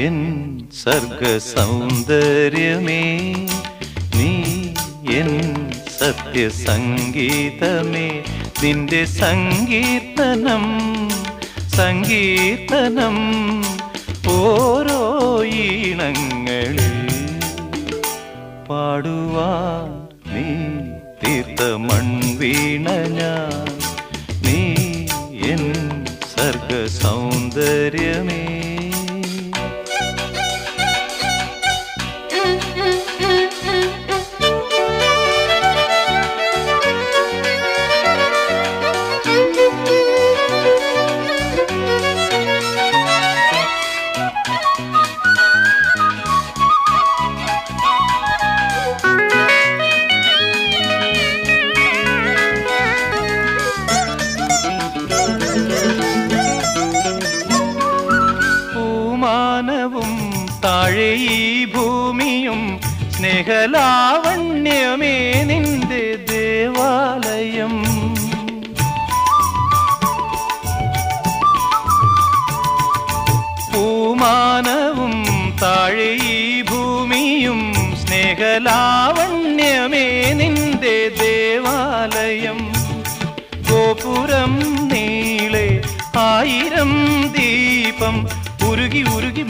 N സർഗസൗന്ദര്യമേ, നീ N സത്യസംഗീതമേ, നിന്റെ സങ്കീർത്തനം സങ്കീർത്തനം ഓരോ ഈണങ്ങളിൽ പാടുവാൻ നീ തീർത്ത മൺവീണ ഞാൻ, നീ എൻ സർഗസൗന്ദര്യമേ. പൂമാനവും താഴെ ഈ ഭൂമിയും സ്നേഹലാവണ്യമേ നിന്റെ ദേവാലയം. പൂമാനവും താഴെ ഈ ഭൂമിയും സ്നേഹലാവണ്യമേ നിന്റെ ദേവാലയം. ഗോപുരം നീളെ 1000 ദീപം ഉരുകി ഉരുകി